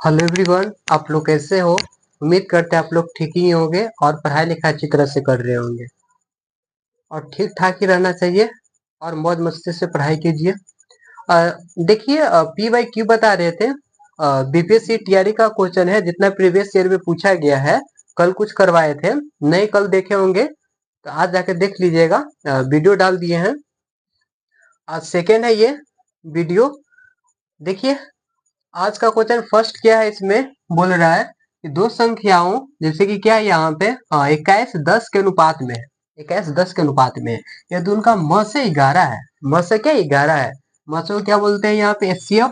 Hello everyone, आप लोग कैसे हो। उम्मीद करते हैं आप लोग ठीक ही होंगे और पढ़ाई लिखाई अच्छी तरह से कर रहे होंगे और ठीक ठाक ही रहना चाहिए और मौज मस्ती से पढ़ाई कीजिए। अ, देखिए, पी वाई क्यू बता रहे थे। बीपीएससी टीआरई का क्वेश्चन है, जितना प्रीवियस ईयर में पूछा गया है। कल कुछ करवाए थे, नहीं कल देखे होंगे तो आज जाके देख लीजिएगा। वीडियो डाल दिए हैं, आज सेकेंड है ये वीडियो। देखिए, आज का क्वेश्चन फर्स्ट क्या है, इसमें बोल रहा है कि दो संख्याओं जैसे कि क्या है यहाँ पे 21:10 के अनुपात में है। 21:10 के अनुपात में है। यदि उनका म से 11 है, म से क्या 11 है, म से क्या बोलते हैं यहाँ पे एचसीएफ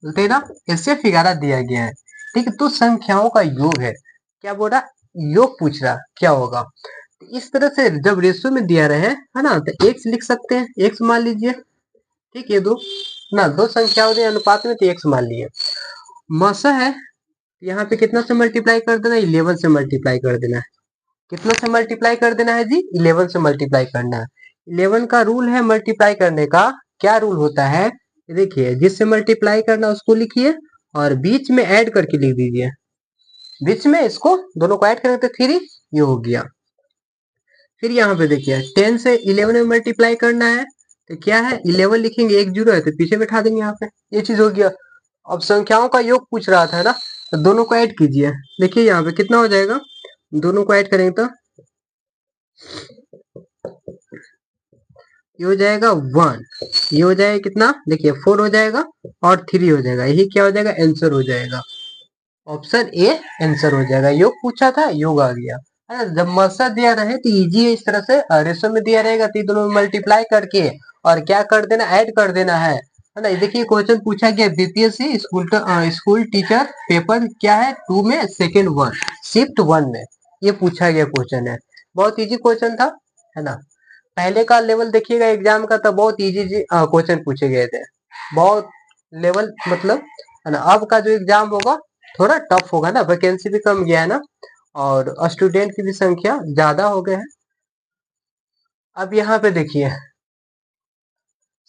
बोलते हैं ना, एचसीएफ 11 दिया गया है। ठीक है, तो संख्याओं का योग है। क्या बोल रहा, योग पूछ रहा, क्या होगा। तो इस तरह से जब रेशियो में दिया रहे है ना, तो एक्स लिख सकते हैं, एक्स मान लीजिए। ठीक है, दो संख्याओं के अनुपात में तो एक्स मान लिए। मसा है, यहाँ पे कितना से मल्टीप्लाई कर देना है, 11 से मल्टीप्लाई कर देना है। कितना से मल्टीप्लाई कर देना है जी, 11 से मल्टीप्लाई करना है। 11 का रूल है मल्टीप्लाई करने का। क्या रूल होता है, देखिए, जिससे मल्टीप्लाई करना उसको लिखिए और बीच में ऐड करके लिख दीजिए। बीच में इसको दोनों को ऐड करेंगे तो 3 ये हो गया। फिर यहाँ पे देखिए 10 से 11 में मल्टीप्लाई करना है तो क्या है, 11 लिखेंगे, एक जीरो है तो पीछे बैठा देंगे यहाँ पे, ये चीज हो गया। अब संख्याओं का योग पूछ रहा था ना, तो दोनों को ऐड कीजिए। देखिए यहाँ पे कितना हो जाएगा, दोनों को ऐड करेंगे तो ये हो जाएगा 1, ये हो जाएगा कितना, देखिए 4 हो जाएगा और 3 हो जाएगा। यही क्या हो जाएगा, आंसर हो जाएगा। ऑप्शन ए आंसर हो जाएगा। योग पूछा था, योग आ गया है ना। जब मसा दिया रहे तो इजी है, इस तरह से रेशो में दिया रहेगा तो दोनों में मल्टीप्लाई करके और क्या कर देना, ऐड कर देना है ना। देखिए क्वेश्चन पूछा गया बीपीएससी स्कूल टीचर पेपर क्या है 2 में सेकेंड 1 शिफ्ट 1 में ये पूछा गया क्वेश्चन है। बहुत इजी क्वेश्चन था, है ना। पहले का लेवल देखिएगा एग्जाम का, तो बहुत इजी क्वेश्चन पूछे गए थे, बहुत लेवल मतलब, है ना। अब का जो एग्जाम होगा थोड़ा टफ होगा ना, वैकेंसी भी कम गया है ना और स्टूडेंट की भी संख्या ज्यादा हो गए हैं। अब यहाँ पे देखिए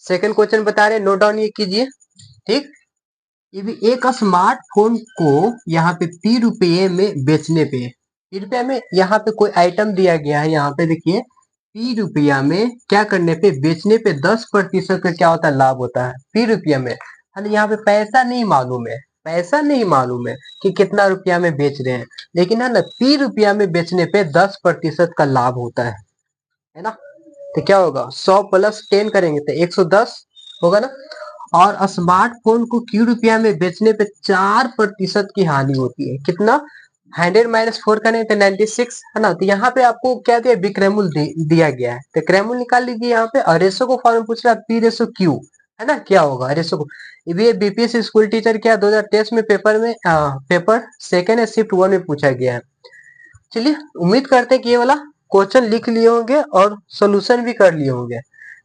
सेकंड क्वेश्चन बता रहे, नोट डाउन ये कीजिए। ठीक, ये भी एक स्मार्टफोन को यहाँ पे ₹P में बेचने पे, ₹P में यहाँ पे कोई आइटम दिया गया है। यहाँ पे देखिए ₹P में क्या करने पे, बेचने पे 10% का क्या होता है, लाभ होता है ₹P में, है ना। यहाँ पे पैसा नहीं मालूम है, पैसा नहीं मालूम है कि कितना रुपया में बेच रहे हैं, लेकिन है ना ₹P में बेचने पे 10% का लाभ होता है ना। तो क्या होगा, 100 प्लस 10 करेंगे तो 110 होगा ना। और स्मार्टफोन को ₹Q में बेचने पे 4% की हानि होती है। कितना, 100 - 4 करें तो 96, है ना। तो यहाँ पे आपको क्या दिया, विक्रमुल दिया गया है, तो क्रमुल निकाल लीजिए यहाँ पे। और रेशो को फॉर्म पूछ रहा है P/Q, है ना। क्या होगा रेशो को, ये बीपीएससी स्कूल टीचर क्या 2023 में पेपर सेकेंड शिफ्ट 1 में पूछा गया है। चलिए, उम्मीद करते हैं कि ये वाला क्वेश्चन लिख लिए होंगे और सोल्यूशन भी कर लिए होंगे।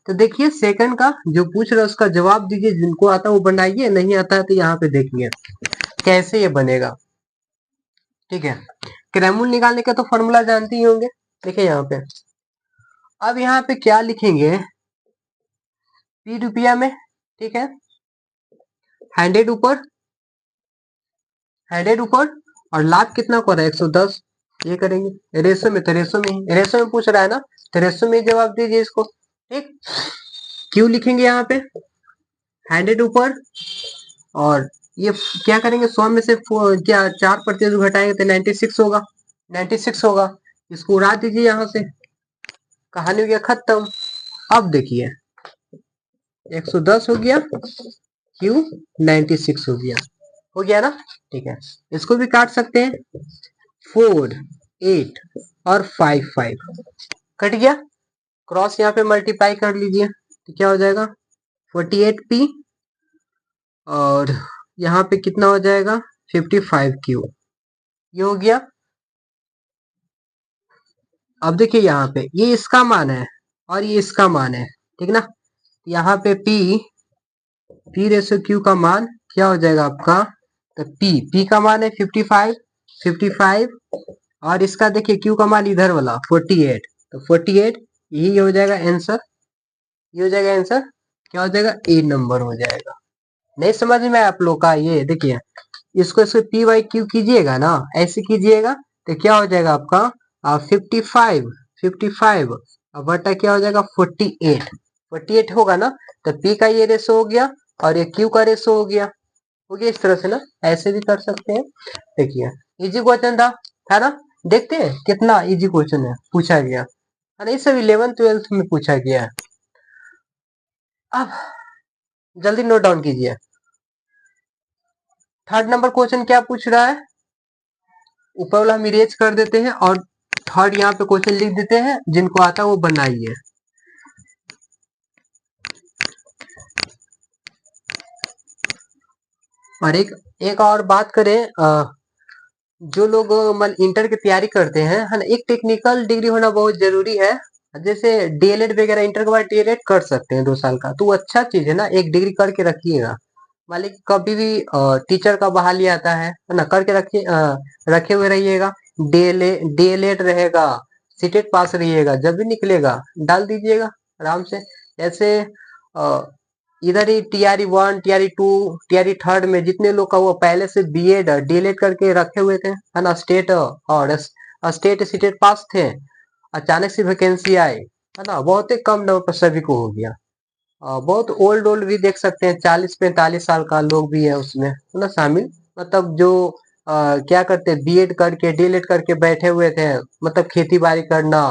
तो देखिए सेकंड का जो पूछ रहा है उसका जवाब दीजिए, जिनको आता है वो बनाइए, नहीं आता है तो यहाँ पे देखिए कैसे ये बनेगा। ठीक है, क्रैमुल निकालने का तो फॉर्मूला जानते ही होंगे। देखिए यहाँ पे, अब यहाँ पे क्या लिखेंगे, ₹P में, ठीक है, 100 ऊपर, 100 ऊपर और लाभ कितना को रहा है 110, ये करेंगे रेशो में, तो रेशो में ही, रेशो में पूछ रहा है ना, तो रेशो में जवाब दीजिए इसको। ठीक, क्यों लिखेंगे यहाँ पे 100 ऊपर और ये क्या करेंगे, 100 में से क्या 4% घटाएंगे तो 96 होगा, 96 होगा। इसको उड़ा दीजिए यहाँ से, कहानी हो गया खत्म। अब देखिए 110 हो गया, क्यू 96 हो गया ना। ठीक है, इसको भी काट सकते हैं, 4 8 और 5 5 कट गया। क्रॉस यहाँ पे मल्टीप्लाई कर लीजिए तो क्या हो जाएगा 48P और यहाँ पे कितना हो जाएगा 55Q, ये हो गया। अब देखिए यहाँ पे ये इसका मान है और ये इसका मान है, ठीक ना। यहाँ पे P/Q का मान क्या हो जाएगा आपका, तो P का मान है 55 और इसका देखिए Q का मान इधर वाला 48, तो 48 यही हो जाएगा आंसर, ये हो जाएगा आंसर। क्या हो जाएगा, ए नंबर हो जाएगा। नहीं समझ में आप लोग का, ये देखिए इसको इसको पी वाई क्यू कीजिएगा ना, ऐसे कीजिएगा तो क्या हो जाएगा आपका 55 बटा क्या हो जाएगा 48 होगा ना। तो पी का ये रेशो हो गया और ये क्यू का रेशो हो गया इस तरह से ना, ऐसे भी कर सकते हैं। देखिए इजी क्वेश्चन था, है ना। देखते हैं कितना इजी क्वेश्चन है पूछा गया, है ना। ये सब 11th 12th में पूछा गया है। अब जल्दी नोट डाउन कीजिए। थर्ड नंबर क्वेश्चन क्या पूछ रहा है, ऊपर वाला हम इरेज कर देते हैं और थर्ड यहाँ पे क्वेश्चन लिख देते हैं, जिनको आता है वो बनाइए। और एक और बात करें, जो लोग मतलब इंटर की तैयारी करते हैं, है ना, एक टेक्निकल डिग्री होना बहुत जरूरी है। जैसे डीएलएड वगैरह इंटर के बाद डीएलएड कर सकते हैं 2 साल का, तो वो अच्छा चीज है ना, एक डिग्री करके रखिएगा। मान लीजिए कभी भी टीचर का बहाली आता है ना, करके रखिए, रखे हुए रहिएगा। डीएलएड रहेगा, सीटेट पास रहिएगा, जब भी निकलेगा डाल दीजिएगा आराम से। ऐसे इधर ही टीआरई 1 टीआरई 2 टीआरई थर्ड में जितने लोग का वो पहले से बीएड डीएलएड करके रखे हुए थे, है ना, स्टेट और स्टेट सीटेट पास थे, अचानक से वैकेंसी आई, है ना, बहुत ही कम नंबर पर सभी को हो गया। बहुत ओल्ड ओल्ड भी देख सकते हैं, 40 45 साल का लोग भी है उसमें, है ना, शामिल। मतलब जो क्या करते हैं, बीएड करके डीएलएड करके बैठे हुए थे, मतलब खेती बाड़ी करना,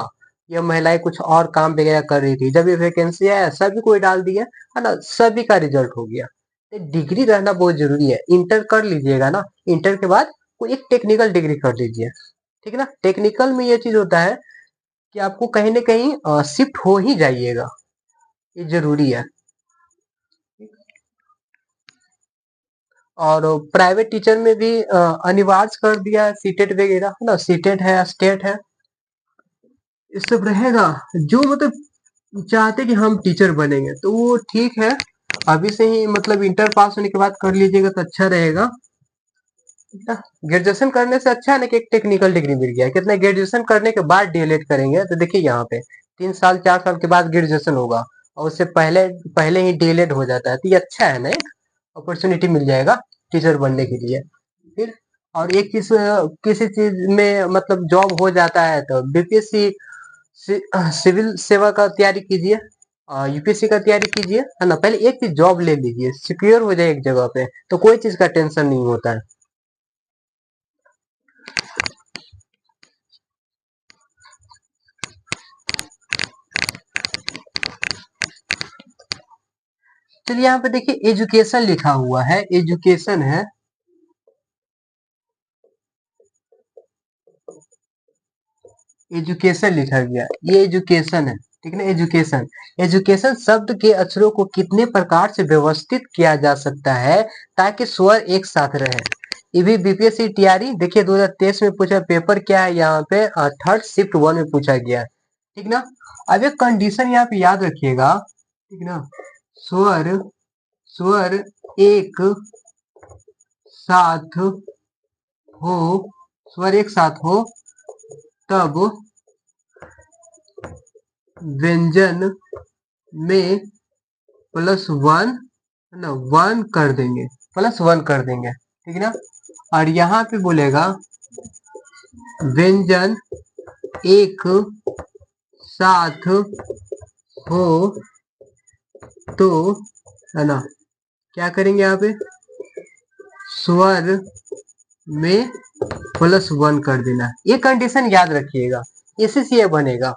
या महिलाएं कुछ और काम वगैरह कर रही थी, जब ये वैकेंसी आया सभी को डाल दिया, है ना, सभी का रिजल्ट हो गया। तो डिग्री रहना बहुत जरूरी है। इंटर कर लीजिएगा ना, इंटर के बाद कोई एक टेक्निकल डिग्री कर लीजिए, ठीक है ना। टेक्निकल में ये चीज होता है कि आपको कहीं ना कहीं शिफ्ट हो ही जाइएगा, ये जरूरी है। और प्राइवेट टीचर में भी अनिवार्य कर दिया है सीटेट वगैरह, है ना, सीटेट है, स्टेट है, ये सब रहेगा। जो मतलब चाहते कि हम टीचर बनेंगे तो वो ठीक है, अभी से ही मतलब इंटर पास होने के बाद कर लीजिएगा तो अच्छा रहेगा। ग्रेजुएशन करने से अच्छा है ना कि एक टेक्निकल डिग्री मिल गया। कितना ग्रेजुएशन करने के बाद डीएलएड करेंगे तो देखिए यहाँ पे 3 साल 4 साल के बाद ग्रेजुएशन होगा, और उससे पहले पहले ही डीएलएड हो जाता है, तो ये अच्छा है ना, एक अपॉर्चुनिटी मिल जाएगा टीचर बनने के लिए। फिर और एक चीज, किसी चीज में मतलब जॉब हो जाता है तो बीपीएससी सिविल सेवा का तैयारी कीजिए, यूपीएससी का तैयारी कीजिए, है ना। पहले एक चीज जॉब ले लीजिए, सिक्योर हो जाए एक जगह पे, तो कोई चीज का टेंशन नहीं होता है। चलिए यहाँ पे देखिए एजुकेशन लिखा हुआ है, एजुकेशन है, एजुकेशन लिखा गया, ये एजुकेशन है, ठीक है ना। एजुकेशन, एजुकेशन शब्द के अक्षरों को कितने प्रकार से व्यवस्थित किया जा सकता है ताकि स्वर एक साथ रहे। ये भी बीपीएससी तैयारी देखिए 2023 में पूछा, पेपर क्या है यहाँ पे, थर्ड शिफ्ट 1 में पूछा गया है, ठीक ना। अब एक कंडीशन यहाँ पे याद रखिएगा, ठीक ना, स्वर स्वर एक साथ हो, स्वर एक साथ हो तब व्यंजन में +1 ना 1 कर देंगे, +1 कर देंगे, ठीक है ना। और यहाँ पे बोलेगा व्यंजन एक साथ हो तो, है ना, क्या करेंगे यहाँ पे स्वर में +1 कर देना, ये कंडीशन याद रखिएगा, इसी से ये बनेगा।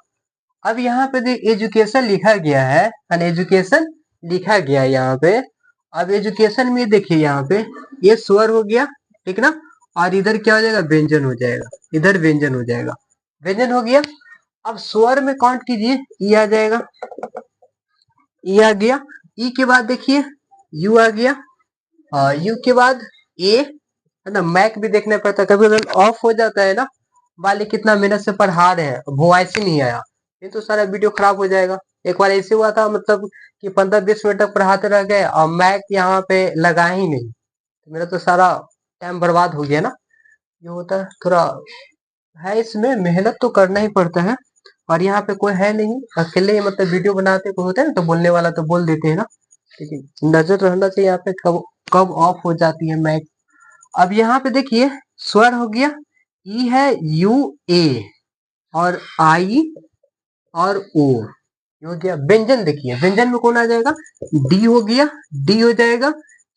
अब यहाँ पे एजुकेशन लिखा गया है, एजुकेशन लिखा गया है यहाँ पे। अब एजुकेशन में देखिए यहाँ पे ये स्वर हो गया, ठीक ना, और इधर क्या हो जाएगा, व्यंजन हो जाएगा, इधर व्यंजन हो जाएगा, व्यंजन हो गया। अब स्वर में काउंट कीजिए, ई आ जाएगा, ई आ गया, ई के बाद देखिए यू आ गया, यू के बाद ए, है ना। मैक भी देखना पड़ता है, कभी अगर ऑफ हो जाता है ना, वाले कितना मेहनत से पढ़ा रहे हैं, वॉइस ही नहीं आया, ये तो सारा वीडियो खराब हो जाएगा। एक बार ऐसे हुआ था, मतलब कि 15 20 मिनट तक पढ़ाते रह गए और मैक यहाँ पे लगा ही नहीं, तो मेरा तो सारा टाइम बर्बाद हो गया ना। ये होता है थोड़ा, है इसमें मेहनत तो करना ही पड़ता है। और यहाँ पे कोई है नहीं, अकेले ही मतलब वीडियो बनाते कोई होता है ना, तो बोलने वाला तो बोल देते हैं ना, लेकिन नजर रहना चाहिए यहाँ पे कब कब ऑफ हो जाती है मैक। अब यहाँ पे देखिए स्वर हो गया, ई है यू ए और आई और ओ, हो गया। व्यंजन देखिए, व्यंजन में कौन आ जाएगा, डी हो गया, डी हो जाएगा,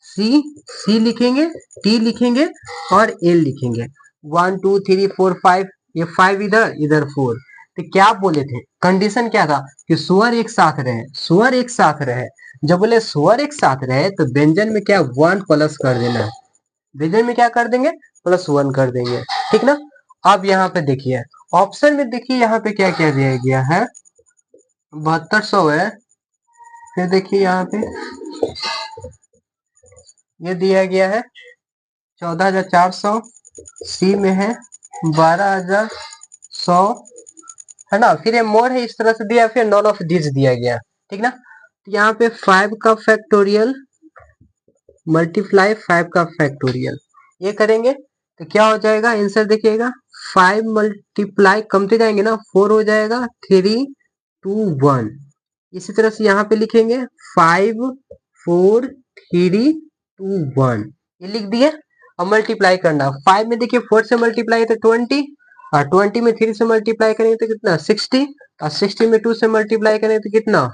सी, सी लिखेंगे, टी लिखेंगे और एल लिखेंगे। 1 2 3 4 5, ये 5 इधर, इधर 4। तो क्या बोले थे, कंडीशन क्या था कि स्वर एक साथ रहे, स्वर एक साथ रहे। जब बोले स्वर एक साथ रहे तो व्यंजन में क्या 1 प्लस कर देना है, व्यंजन में क्या कर देंगे, +1 कर देंगे, ठीक ना। अब यहाँ पे देखिए ऑप्शन में, देखिए यहाँ पे क्या क्या दिया गया है, 7200 है। फिर देखिए यहाँ पे ये दिया गया है 14,400, सी में है 12,100, है ना। फिर ये मोर है, इस तरह से दिया, फिर नॉन ऑफ दिस दिया गया, ठीक ना। तो यहाँ पे 5 का फैक्टोरियल मल्टीप्लाई 5 का फैक्टोरियल, ये करेंगे तो क्या हो जाएगा, आंसर देखिएगा 5 मल्टीप्लाई, कमते जाएंगे ना, 4 हो जाएगा, 3 2 1। इसी तरह से यहाँ पे लिखेंगे 5 4 3 2 1, ये लिख दिए। अब मल्टीप्लाई करना, 5 में देखिए 4 से मल्टीप्लाई तो 20, और 20 में 3 से मल्टीप्लाई करेंगे तो कितना 60, और 60 में 2 से मल्टीप्लाई करेंगे तो कितना,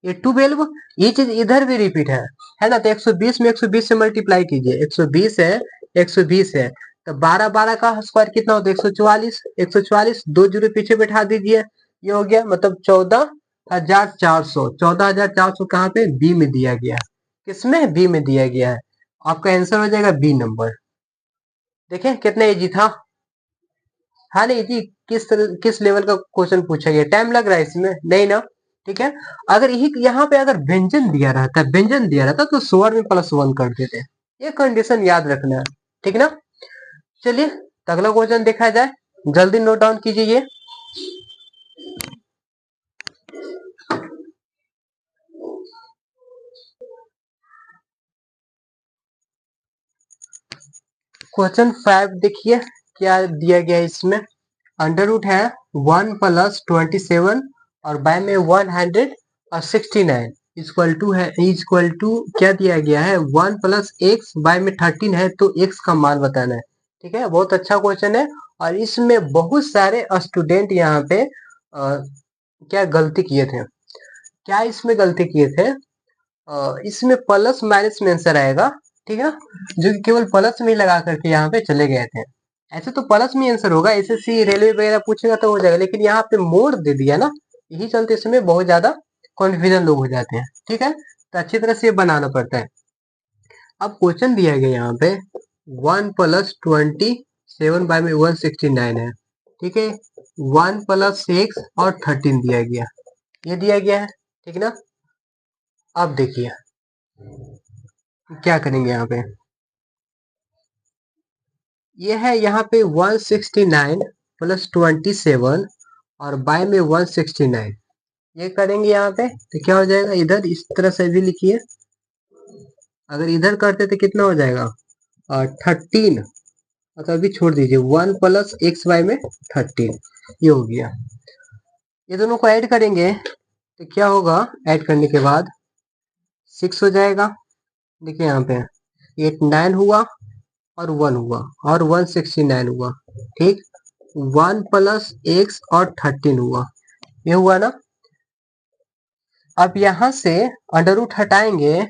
ये 12। ये चीज इधर भी रिपीट है ना। तो 120 में 120 से मल्टीप्लाई कीजिए, 120 है, 120 है, तो 12 12 का स्क्वायर कितना होता है 144, 144 2 जीरो पीछे बैठा दीजिए, ये हो गया मतलब 14,400। 14,400 कहाँ पे, बी में दिया गया है, किसमें, बी में दिया गया है। आपका आंसर हो जाएगा बी नंबर। देखें कितना इजी था, हाँ नहीं जी, किस लेवल का क्वेश्चन पूछा गया, टाइम लग रहा है इसमें, नहीं ना, ठीक है। अगर यही यहाँ पे अगर व्यंजन दिया रहता, व्यंजन दिया रहता तो स्वर में +1 कर देते, ये कंडीशन याद रखना है, ठीक ना। चलिए तो अगला क्वेश्चन देखा जाए, जल्दी नोट डाउन कीजिए। क्वेश्चन 5 देखिए क्या दिया गया है इसमें, अंडर रूट है 1 + 27 और बाय में 169 इक्वल टू है, इक्वल टू क्या दिया गया है 1 + x, बाय में 13 है तो x का मान बताना है, ठीक है। बहुत अच्छा क्वेश्चन है, और इसमें बहुत सारे स्टूडेंट यहाँ पे क्या गलती किए थे, क्या इसमें गलती किए थे, इसमें प्लस माइनस में आंसर आएगा, ठीक है ना, जो कि केवल प्लस में ही लगा करके यहाँ पे चले गए थे। ऐसे तो प्लस में आंसर होगा, एसएससी रेलवे वगैरह पूछेगा तो हो जाएगा, लेकिन यहाँ पे मोड़ दे दिया ना, यही चलते इसमें बहुत ज्यादा कॉन्फ्यूजन लोग हो जाते हैं, ठीक है। तो अच्छी तरह से ये बनाना पड़ता है। अब क्वेश्चन दिया गया यहाँ पे 1 + 27 बाय में 169 है, ठीक है, 1 + x और 13 दिया गया, ये दिया गया है, ठीक ना। अब देखिए क्या करेंगे यहाँ पे, ये है यहाँ पे 169 + 27 और बाय में 169, ये करेंगे यहाँ पे तो क्या हो जाएगा, इधर इस तरह से भी लिखिए, अगर इधर करते तो कितना हो जाएगा 13, मतलब अभी छोड़ दीजिए 1 + x बाय में 13, ये हो गया। ये दोनों को ऐड करेंगे तो क्या होगा, ऐड करने के बाद 6 हो जाएगा, देखिए यहाँ पे 8 9 हुआ और 1 हुआ और 169 हुआ, ठीक, 1 + x और 13 हुआ, ये हुआ ना। अब यहाँ से अंडर रूट हटाएंगे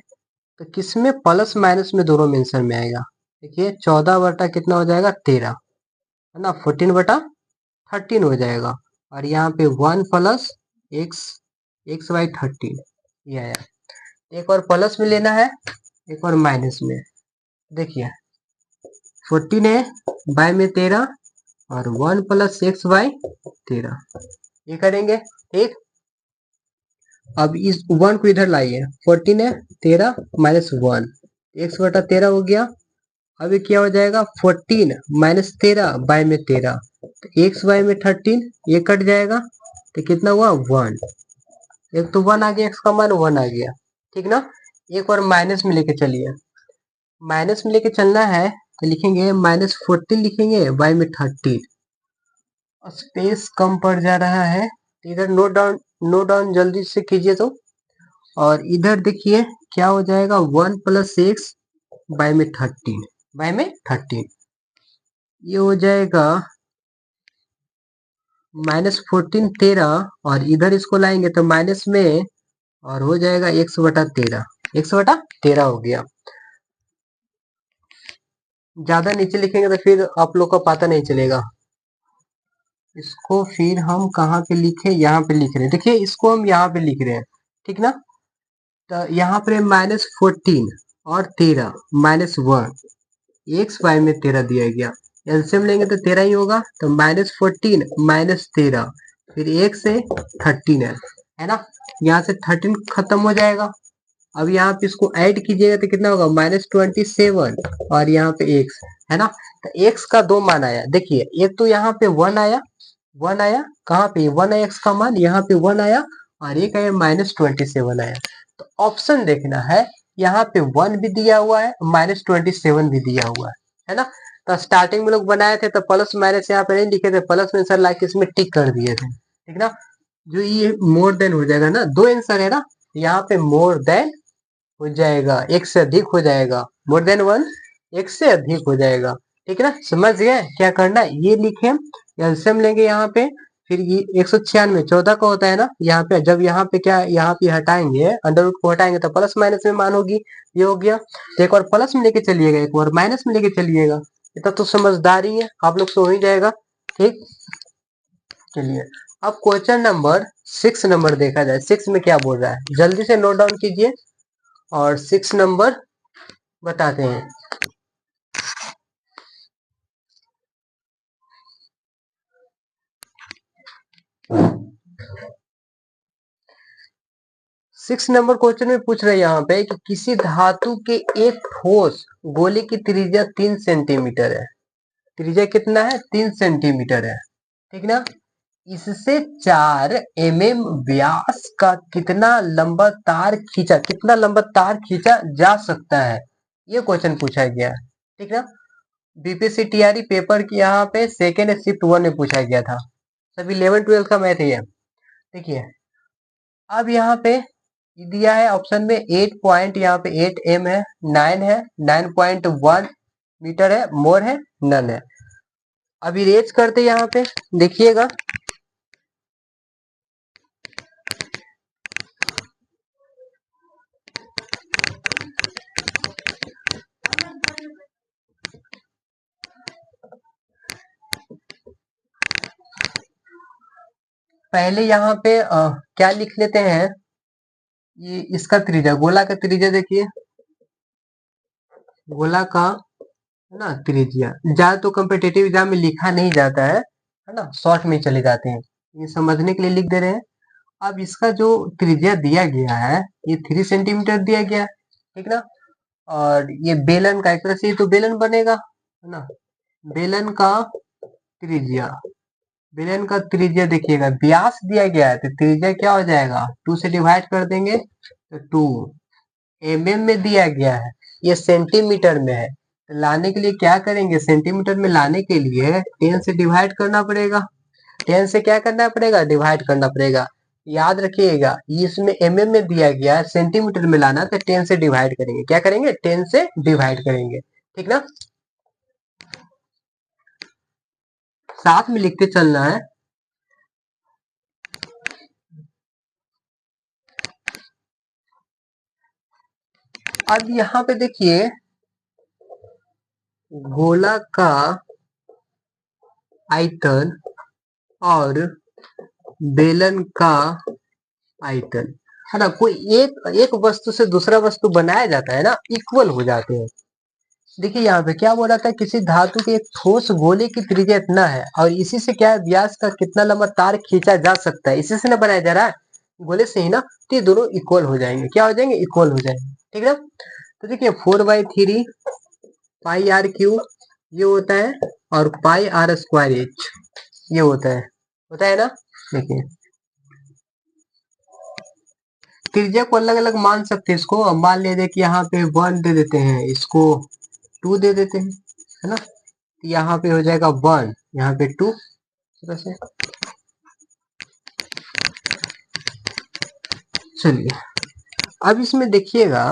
तो किसमें, प्लस माइनस में दोनों में आंसर में आएगा। देखिए 14 बटा कितना हो जाएगा 13, है ना, 14 बटा 13 हो जाएगा, और यहाँ पे 1 + x/13 ये आया। एक और प्लस में लेना है, एक और माइनस में, देखिए 14 है बाय में 13 और 1 + x/13, ये करेंगे, ठीक। अब इस 1 को इधर लाइए, 14 है 13 - 1, x/13 हो गया। अब ये क्या हो जाएगा 14 - 13 बाय में 13, तो x/13 ये कट जाएगा तो कितना हुआ 1, एक तो 1 आ गया, x का मान 1 आ गया, ठीक ना। एक और माइनस में लेके चलिए, माइनस में लेके चलना है तो लिखेंगे -14 लिखेंगे बाय में 13, स्पेस कम पड़ जा रहा है, इधर नोट डाउन जल्दी से कीजिए तो। और इधर देखिए क्या हो जाएगा 1 + x बाय में 13, y में 13, ये हो जाएगा -14 13, और इधर इसको लाएंगे तो माइनस में, और हो जाएगा 100/13, 100/13 हो गया। ज्यादा नीचे लिखेंगे तो फिर आप लोग को पता नहीं चलेगा। इसको फिर हम कहाँ पे लिखे, यहाँ पे लिख रहे हैं, देखिए इसको हम यहाँ पे लिख रहे हैं, ठीक ना। तो यहाँ पे -14 और 13 -1, एक्स वाई में 13 दिया गया, एलसीएम लेंगे तो 13 ही होगा, तो -14 -13, फिर एक से 13 है ना। यहाँ से 13 खत्म हो जाएगा। अब यहाँ पे इसको ऐड कीजिएगा तो कितना होगा, -27, और यहाँ पे एक्स है ना। तो एक्स का दो मान आया, देखिए एक तो यहाँ पे 1 आया, 1 आया कहाँ पे, 1 एक्स का मान यहाँ पे 1 आया, और एक आया -27 आया। तो ऑप्शन देखना है, यहाँ पे 1 भी दिया हुआ है, -27 भी दिया हुआ है ना। तो स्टार्टिंग में लोग बनाए थे तो प्लस माइनस यहाँ पे नहीं लिखे थे, प्लस में सर लाके इसमें टिक कर दिए थे, ठीक ना। जो ये मोर देन हो जाएगा ना, दो आंसर है ना, यहाँ पे मोर देन हो जाएगा, एक से अधिक हो जाएगा, मोर देन 1 एक से अधिक हो जाएगा, ठीक है ना। समझ गए क्या करना है, ये लिखे, एलसीएम लेंगे यहाँ पे, फिर ये 196 14 का होता है ना, यहाँ पे जब यहाँ पे क्या, यहाँ पे हटाएंगे अंडर रूट को हटाएंगे तो प्लस माइनस में मान होगी, ये हो गया। तो एक बार प्लस में लेके चलिएगा, एक बार माइनस में लेके चलिएगा, इतना तो समझदारी है आप लोग से हो ही जाएगा, ठीक। चलिए अब क्वेश्चन नंबर 6 नंबर देखा जाए, 6 में क्या बोल रहा है, जल्दी से नोट डाउन कीजिए और 6 नंबर बताते हैं। 6 नंबर क्वेश्चन में पूछ रहे हैं यहाँ पे कि किसी धातु के एक ठोस गोले की त्रिज्या 3 सेंटीमीटर है, त्रिज्या कितना है, 3 सेंटीमीटर है, ठीक ना। इससे 4 mm व्यास का कितना लंबा तार खींचा, कितना लंबा तार खींचा जा सकता है, ये क्वेश्चन पूछा गया है, ठीक ना। बीपीएससी टीआरई पेपर की यहाँ पे सेकेंड शिफ्ट 1 में पूछा गया था, सभी 11 12 का मैथ ही है। देखिए अब यहाँ पे दिया है ऑप्शन में 8 पॉइंट, यहाँ पे 8 एम है, 9 है, 9.1 मीटर है, मोर है, नन है। अब इरेज करते यहाँ पे देखिएगा, पहले यहाँ पे क्या लिख लेते हैं, ये इसका त्रिज्या, गोला का त्रिज्या देखिए, गोला का ना त्रिज्या ज्यादा तो कम्पिटेटिव एग्जाम में लिखा नहीं जाता है ना, शॉर्ट में चले जाते हैं, ये समझने के लिए लिख दे रहे हैं। अब इसका जो त्रिज्या दिया गया है ये 3 सेंटीमीटर दिया गया है, ठीक ना। और ये बेलन का एक तरह से ये तो बेलन बनेगा, है ना। बेलन का त्रिज्या, बेलन का त्रिज्या देखिएगा, व्यास दिया गया है तो त्रिज्या क्या हो जाएगा, 2 से डिवाइड कर देंगे तो 2, एमएम में दिया गया है, ये सेंटीमीटर में है, तो लाने के लिए क्या करेंगे, सेंटीमीटर में लाने के लिए 10 से डिवाइड करना पड़ेगा, 10 से क्या करना पड़ेगा, डिवाइड करना पड़ेगा। याद रखिएगा इसमें एमएम में दिया गया है, सेंटीमीटर में लाना तो 10 से डिवाइड करेंगे, क्या करेंगे, 10 से डिवाइड करेंगे, ठीक ना। साथ में लिखते चलना है। अब यहाँ पे देखिए गोला का आयतन और बेलन का आयतन, है ना, कोई एक वस्तु से दूसरा वस्तु बनाया जाता है ना, इक्वल हो जाते हैं। देखिए यहाँ पे क्या बोला था, किसी धातु के एक ठोस गोले की त्रिज्या इतना है और इसी से क्या है, व्यास का कितना लंबा तार खींचा जा सकता है, इसी से ना बनाया जा रहा है, गोले से ही ना, तो ये दोनों इक्वल हो जाएंगे, क्या हो जाएंगे, इक्वल हो जाएंगे, ठीक है। तो देखिए 4/3 पाई आर क्यू ये होता है, और पाई आर स्क्वायर एच ये होता है ना। देखिए त्रिज्या को अलग अलग मान सकते हैं इसको, अब मान लीजिए कि यहाँ पे 1 दे देते हैं, इसको 2 दे देते हैं, है ना। तो यहाँ पे हो जाएगा 1, यहाँ पे 2, से चलिए अब इसमें देखिएगा,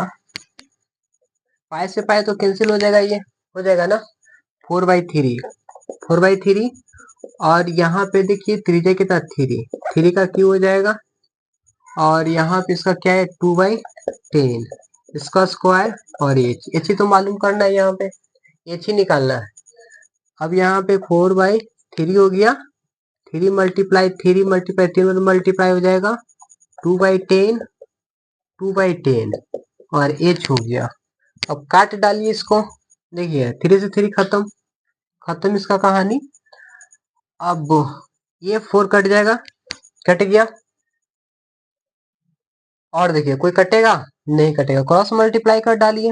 पाई से पाई तो कैंसिल हो जाएगा ये, हो जाएगा ना, 4/3, 4/3। और यहाँ पे देखिए त्रिज्या कितना 3, 3 का क्यू हो जाएगा। और यहाँ पे इसका क्या है 2/10, इसका स्क्वायर और एच ही तो मालूम करना है, यहाँ पे एच ही निकालना है। अब यहाँ पे 4/3 हो गया, 3 मल्टीप्लाई 3 मल्टीप्लाई हो जाएगा 2/10, 2/10 और एच हो गया। अब काट डालिए इसको, देखिए 3 से 3 खत्म, खत्म इसका कहानी। अब ये 4 कट जाएगा, कट गया। और देखिए कोई कटेगा नहीं, कटेगा, क्रॉस मल्टीप्लाई कर डालिए।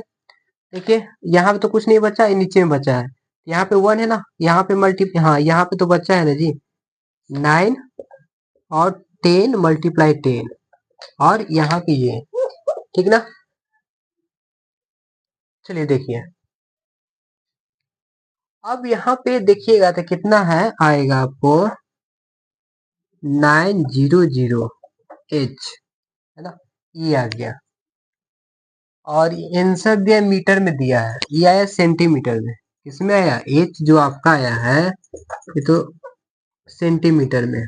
देखिए यहाँ पे तो कुछ नहीं बचा है, नीचे में बचा है, यहाँ पे 1 है ना, यहाँ पे हाँ यहाँ पे तो बचा है ना जी 9 और 10 मल्टीप्लाई 10 और यहाँ पे ये, ठीक ना। चलिए देखिए, अब यहाँ पे देखिएगा तो कितना है, आएगा आपको 900H, है ना, ये आ गया। और आंसर दिया मीटर में दिया है, ये आया सेंटीमीटर में। किसमें आया, एच जो आपका आया है ये तो सेंटीमीटर में।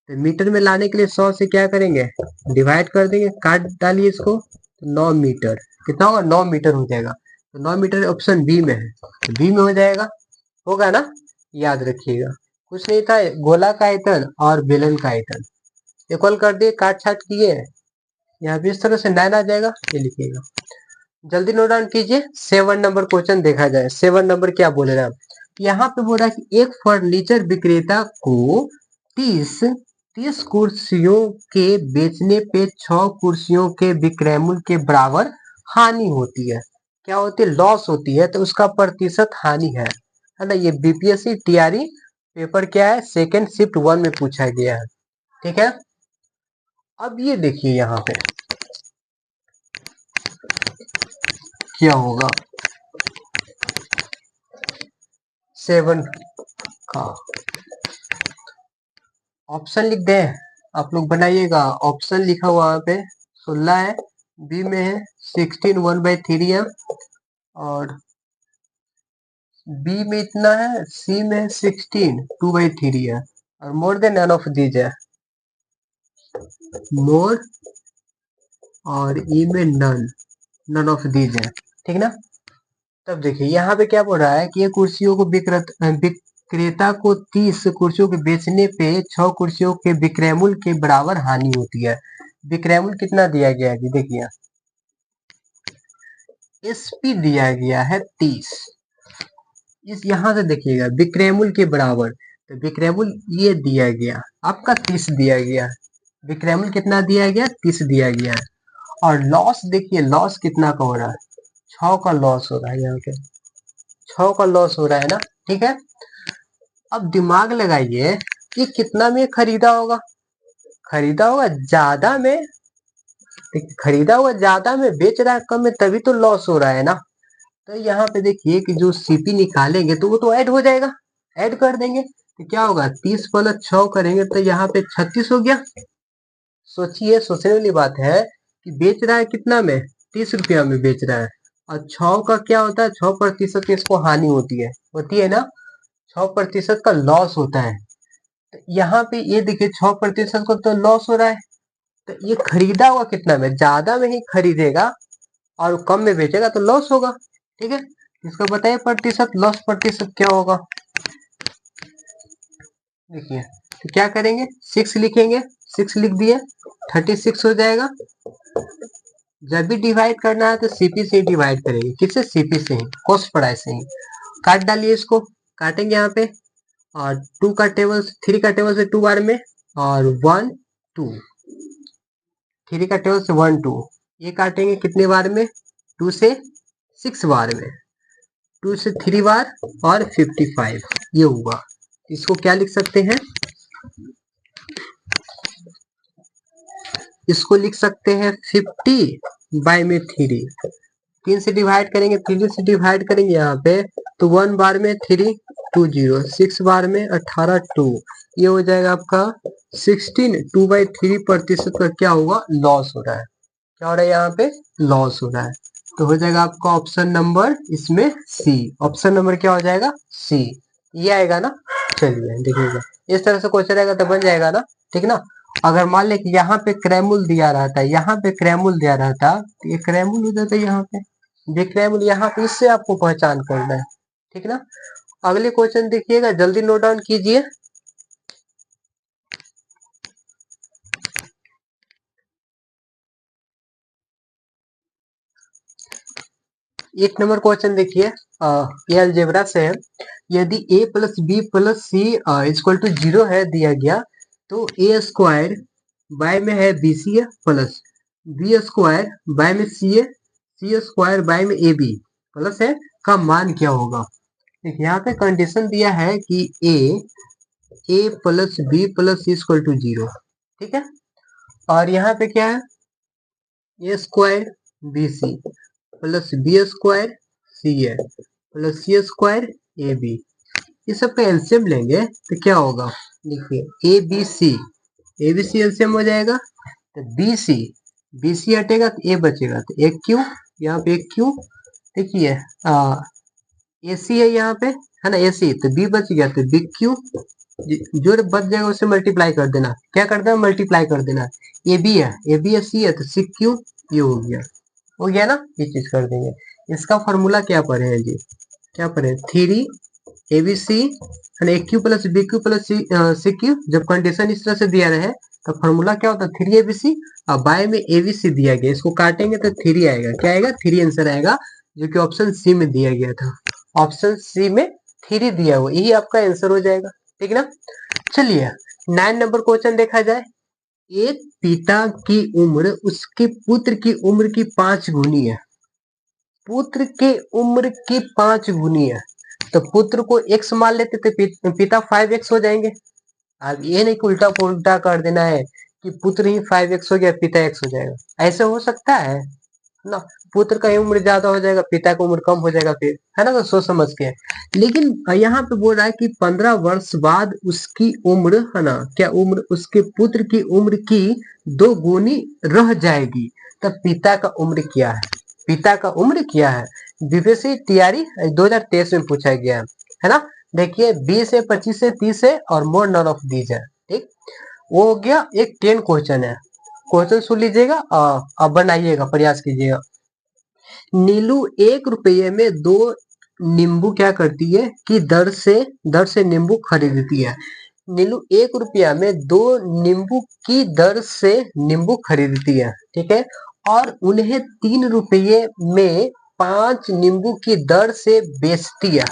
तो मीटर में लाने के लिए 100 से क्या करेंगे, डिवाइड कर देंगे, काट डालिए इसको, तो 9 मीटर, कितना होगा 9 मीटर हो जाएगा। तो 9 मीटर ऑप्शन बी में है, तो बी में हो जाएगा, होगा ना, याद रखिएगा। कुछ नहीं था, गोला का आयतन और बेलन का आयतन इक्वल कर दिए, काट छाट किए, यहाँ भी इस तरह से 9 आ जाएगा, ये लिखिएगा। जल्दी नोट डाउन कीजिए, 7 नंबर क्वेश्चन देखा जाए। 7 नंबर क्या बोले रहा, यहाँ पे बोला कि एक फर्नीचर विक्रेता को 30 कुर्सियों के बेचने पे 6 कुर्सियों के विक्रय मूल्य के बराबर हानि होती है। क्या होती है, लॉस होती है, तो उसका प्रतिशत हानि है ना। ये बीपीएससी टीआरई पेपर क्या है, सेकेंड शिफ्ट 1 में पूछा गया है, ठीक है। अब ये देखिए यहाँ पे क्या होगा, 7 का ऑप्शन लिख दे, आप लोग बनाइएगा। ऑप्शन लिखा हुआ वहाँ पे 16 है, बी में है 16 1/3 है, और बी में इतना है, सी में 16 2/3 है, और more than none of these है, मोर, और ई में नन ऑफ दीज है, ठीक ना। तब देखिए यहाँ पे क्या बोल रहा है कि ये कुर्सियों को विक्रेता को 30 कुर्सियों के बेचने पे 6 कुर्सियों के विक्रय मूल्य के बराबर हानि होती है। विक्रय मूल्य कितना दिया गया है, देखिए एसपी दिया गया है 30, इस यहाँ से देखिएगा विक्रय मूल्य के बराबर, तो विक्रय मूल्य ये दिया गया आपका 30 दिया गया, विक्रय मूल्य कितना दिया गया 30 दिया गया है। और लॉस देखिए, लॉस कितना का हो रहा है, 6 का लॉस हो रहा है, यहाँ पे 6 का लॉस हो रहा है ना, ठीक है। अब दिमाग लगाइए, ये कितना में खरीदा होगा, खरीदा होगा ज्यादा में, खरीदा हुआ ज्यादा में, बेच रहा है कम में, तभी तो लॉस हो रहा है ना। तो यहाँ पे देखिए कि जो सीपी निकालेंगे तो वो तो ऐड हो जाएगा, ऐड कर देंगे, तो क्या होगा 30 + 6 करेंगे तो यहाँ पे 36 हो गया। सोचिए, सोचने वाली बात है कि बेच रहा है कितना में, 30 रुपया में बेच रहा है, और 6 का क्या होता है, 6% इसको हानि होती है ना, 6% का लॉस होता है। तो यहाँ पे ये देखिए 6% को तो लॉस हो रहा है, तो ये खरीदा हुआ कितना में, ज्यादा में ही खरीदेगा और कम में बेचेगा तो लॉस होगा, ठीक है। इसको बताइए प्रतिशत, लॉस प्रतिशत क्या होगा, देखिए तो क्या करेंगे 6 लिखेंगे, 6 लिख दिए 36 हो जाएगा। जब भी डिवाइड करना है तो सीपी से डिवाइड करेंगे, किससे, सीपी से ही, कॉस्ट प्राइस से ही। काट डालिए इसको, काटेंगे यहाँ पे, और 2 का टेबल 3 का टेबल से 2 बार में, और 1 2, 3 का टेबल से 1 2, ये काटेंगे कितने बार में, 2 से 6 बार में, 2 से 3 बार और 55, ये हुआ। इसको क्या लिख सकते हैं, इसको लिख सकते हैं 50/3, 3 से डिवाइड करेंगे, 3 से डिवाइड करेंगे यहाँ पे, तो 1 बार में 3 2 0, 6 बार में 18 2, ये हो जाएगा आपका 16 2/3% का क्या होगा, लॉस हो रहा है, क्या हो रहा है यहाँ पे, लॉस हो रहा है। तो हो जाएगा आपका ऑप्शन नंबर इसमें सी। ऑप्शन नंबर क्या हो जाएगा? सी। ये आएगा ना। चलिए देखिएगा, इस तरह से क्वेश्चन आएगा तो बन जाएगा ना, ठीक ना। अगर मान ले कि यहाँ पे क्रैमुल दिया रहता, यहाँ पे क्रैमुल दिया रहता तो ये क्रैमुल हो जाता यहाँ पे, ये क्रैमुल यहाँ पे, इससे आपको पहचान करना है, ठीक ना। अगले क्वेश्चन देखिएगा, जल्दी नोट डाउन कीजिए। 8 नंबर क्वेश्चन देखिए, ये अलजेब्रा से है। यदि a plus B plus C equal to 0 है दिया गया, तो ए स्क्वायर बाय में है बी सी है प्लस बी स्क्वायर बाय में सी है, सी स्क्वायर बाय में ए बी प्लस है का मान क्या होगा। देखिए यहाँ पे कंडीशन दिया है कि A plus B plus C equal to 0, ठीक है। और यहाँ पे क्या है, A square B C plus B square C A plus C square A B, इस सब का एलसीएम लेंगे तो क्या होगा। देखिए ए बी सी एलसीएम हो जाएगा, तो बी सी हटेगा तो ए बचेगा, तो एक क्यू, यहाँ पे एक क्यू। देखिए ए सी है यहाँ पे, है ना, ए सी, तो बी बच गया, तो बी क्यू, जो बच जाएगा उसे मल्टीप्लाई कर देना। क्या कर देना? मल्टीप्लाई कर देना। ए बी है सी है, तो सी क्यू, ये हो गया ना, ये चीज कर देंगे। इसका फॉर्मूला क्या पढ़े हैं जी, क्या पढ़े, 3 A B C A cube plus B cube plus C cube. जब कंडीशन इस तरह से दिया रहे तो फॉर्मूला क्या होता है, 3 ए बी सी, और बाय में ए बी सी दिया गया, इसको काटेंगे तो 3 आएगा। क्या आएगा? 3 आंसर आएगा, जो कि ऑप्शन सी में दिया गया था। ऑप्शन सी में 3 दिया हुआ, यही आपका आंसर हो जाएगा, ठीक ना। चलिए 9 नंबर क्वेश्चन देखा जाए। एक पिता की उम्र उसके पुत्र की उम्र की 5 गुनी है, पुत्र के उम्र की 5 गुनी है, तो पुत्र को x मान लेते तो पिता 5x हो जाएंगे। अब ये नहीं कि उल्टा पुल्टा कर देना है कि पुत्र ही 5x हो गया पिता x हो जाएगा, ऐसे हो सकता है ना। पुत्र का उम्र ज्यादा हो जाएगा, पिता का उम्र कम हो जाएगा, फिर है ना, तो सोच समझ के। लेकिन यहाँ पे बोल रहा है कि 15 वर्ष बाद उसकी उम्र, है ना, क्या उम्र, उसके पुत्र की उम्र की 2 गुनी रह जाएगी, तब पिता का उम्र क्या है? पिता का उम्र क्या है? बीपीएससी तैयारी 2023 में पूछा गया है ना। देखिए 20 से 25 से 30 है और मोर नन ऑफ दीज है, ठीक। वो हो गया एक 10 क्वेश्चन है। क्वेश्चन सुन लीजिएगा, अब बनाइएगा, प्रयास कीजिएगा। नीलू 1 रुपये में 2 नींबू क्या करती है कि दर से नींबू खरीदती है। नीलू 1 रुपया में 2 नींबू की दर से नींबू खरीदती है, ठीक है, और उन्हें 3 रुपये में 5 नींबू की दर से बेचती है,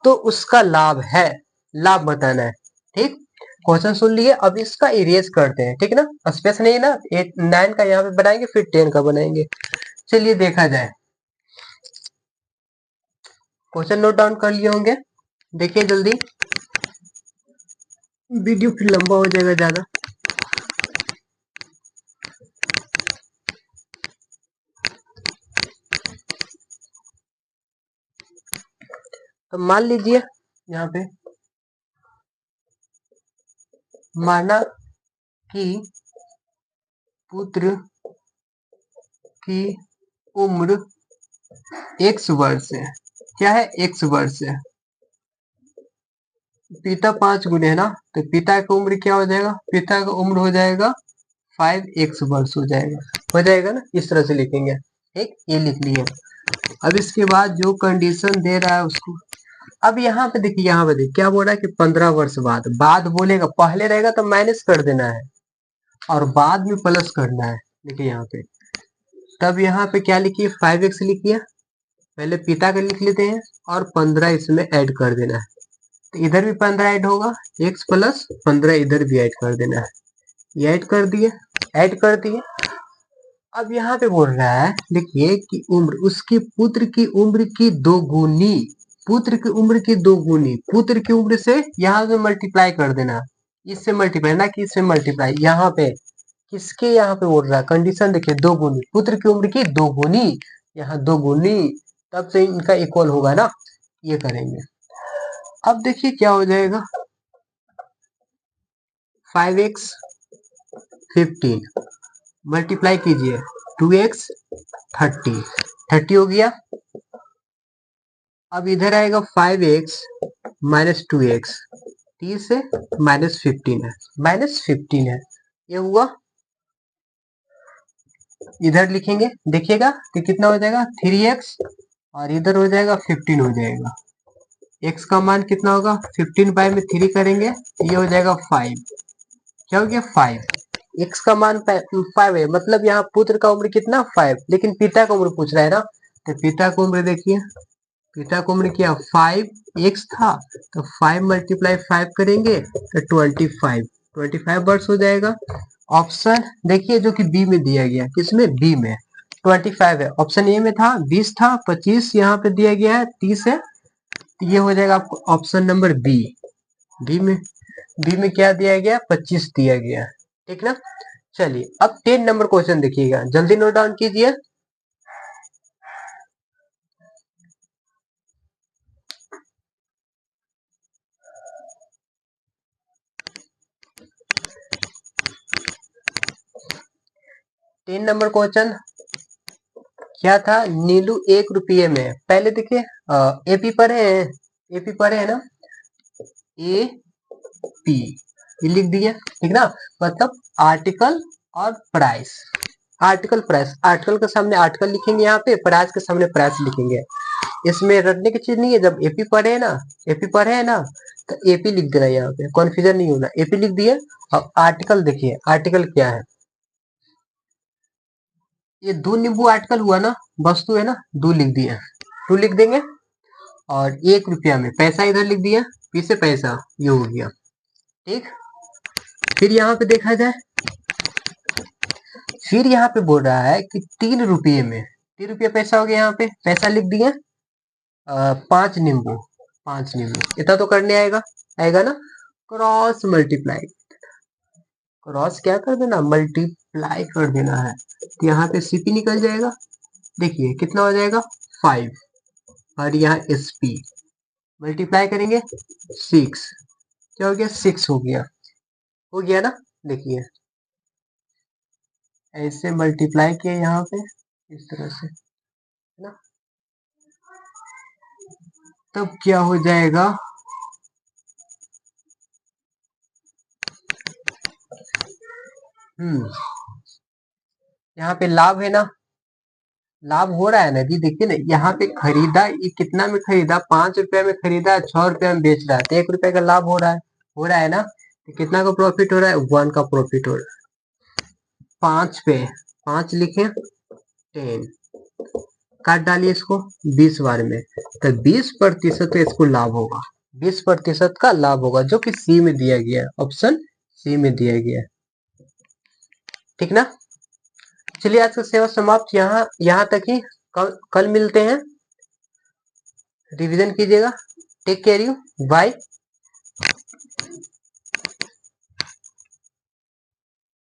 तो उसका लाभ है। लाभ बताना है, ठीक। क्वेश्चन सुन लिए, अब इसका इरेज करते हैं, ठीक ना। स्पेस नहीं ना, 8 9 का यहाँ पे बनाएंगे, फिर 10 का बनाएंगे। चलिए देखा जाए, क्वेश्चन नोट डाउन कर लिए होंगे, देखिए जल्दी, वीडियो फिर लंबा हो जाएगा ज्यादा। तो मान लीजिए यहाँ पे, माना कि पुत्र की उम्र x वर्ष है, क्या है, x वर्ष है, पिता 5 गुने है ना, तो पिता की उम्र क्या हो जाएगा, पिता का उम्र हो जाएगा 5x वर्ष हो जाएगा ना, इस तरह से लिखेंगे, ठीक, ये लिख लिए। अब इसके बाद जो कंडीशन दे रहा है उसको, अब यहाँ पे देखिए, यहाँ पे देखिए क्या बोल रहा है कि 15 वर्ष बाद, बाद बोलेगा, पहले रहेगा तो माइनस कर देना है और बाद में प्लस करना है। देखिए यहाँ पे, तब यहाँ पे क्या लिखिए, 5x लिखिए, पहले पिता का लिख लेते हैं और 15 इसमें ऐड कर देना है, तो इधर भी 15 ऐड होगा, x प्लस 15 इधर भी ऐड कर देना है, ये ऐड कर दिए, ऐड कर दिए। अब यहाँ पे बोल रहा है, देखिए कि उम्र, उसकी पुत्र की उम्र की 2 गुनी, पुत्र की उम्र की 2 गुनी, पुत्र की उम्र से यहाँ से मल्टीप्लाई कर देना, इससे मल्टीप्लाई ना कि इससे मल्टीप्लाई। यहाँ पे किसके, यहाँ पे बोल रहा है कंडीशन, देखिए 2 गुनी, पुत्र की उम्र की 2 गुनी, यहाँ 2 गुनी, तब से इनका इक्वल होगा ना, ये करेंगे। अब देखिए क्या हो जाएगा, 5x 15 मल्टीप्लाई कीजिए, 2x 30, 30 हो गया। अब इधर आएगा 5x माइनस 2x, 30 है माइनस 15 है, -15 है, ये हुआ। इधर लिखेंगे, देखिएगा कि कितना हो जाएगा 3x, और इधर हो जाएगा 15 हो जाएगा। x का मान कितना होगा, 15 बाय में 3 करेंगे, ये हो जाएगा 5। क्या हो गया 5। x का मान 5 है, मतलब यहाँ पुत्र का उम्र कितना 5, लेकिन पिता का उम्र पूछ रहा है ना, तो पिता का उम्र देखिए, पिता का उम्र क्या 5x था, तो 5 मल्टीप्लाई 5 करेंगे तो 25 वर्ष हो जाएगा। ऑप्शन देखिए जो कि बी में दिया गया, किसमें, बी में 25 है। ऑप्शन ए में था 20 था, 25 यहाँ पे दिया गया है, 30 है, तो ये हो जाएगा आपको ऑप्शन नंबर बी। बी में क्या दिया गया, 25 दिया गया, ठीक ना। चलिए अब 10 नंबर क्वेश्चन देखिएगा, जल्दी नोट डाउन कीजिए। तीन नंबर क्वेश्चन क्या था, नीलू 1 रुपये में, पहले देखिए एपी पढ़े हैं, एपी पढ़े हैं ना, ए पी ये लिख दिए, ठीक ना। मतलब आर्टिकल और प्राइस, आर्टिकल प्राइस, आर्टिकल के सामने आर्टिकल लिखेंगे, यहाँ पे प्राइस के सामने प्राइस लिखेंगे। इसमें रटने की चीज नहीं है, जब एपी पढ़े है ना, एपी पढ़े है ना, तो एपी लिख देना, यहाँ पे कॉन्फ्यूजन नहीं होना, एपी लिख दिए। अब आर्टिकल देखिए, आर्टिकल क्या है, ये दो नींबू आर्टिकल हुआ ना, वस्तु है ना, दो लिख दिए, टू लिख देंगे। और 1 रुपया में पैसा इधर लिख दिया, पीछे पैसा, ये हो गया, ठीक। फिर यहाँ पे देखा जाए, फिर यहाँ पे बोल रहा है कि 3 रुपये में, 3 रुपया पैसा हो गया, यहाँ पे पैसा लिख दिया, 5 नींबू, 5 नींबू, इतना तो करने आएगा, आएगा ना। क्रॉस मल्टीप्लाई, क्रॉस क्या कर देना, मल्टीप्लाई कर देना है, तो यहाँ पे सीपी निकल जाएगा, देखिए कितना हो जाएगा 5, और यहाँ एसपी मल्टीप्लाई करेंगे 6, क्या हो गया 6 हो गया ना। देखिए ऐसे मल्टीप्लाई किया यहाँ पे, इस तरह से, है ना, तब क्या हो जाएगा, यहाँ पे लाभ है ना, लाभ हो रहा है ना जी, देखिए ना, यहाँ पे खरीदा, ये कितना में खरीदा, 5 रुपया में खरीदा, 6 रुपया में बेच रहा है, तो 1 रुपये का लाभ हो रहा है ना, तो कितना का प्रॉफिट हो रहा है, 1 का प्रॉफिट हो रहा है। 5 पे 5 लिखे, 10 काट डालिए इसको 20 बार में, तो 20% इसको लाभ होगा, 20% का लाभ होगा, जो कि सी में दिया गया है, ऑप्शन सी में दिया गया है, ठीक ना। चलिए आज का सेवा समाप्त, यहाँ तक ही, कल मिलते हैं, रिवीजन कीजिएगा। Take care you, bye.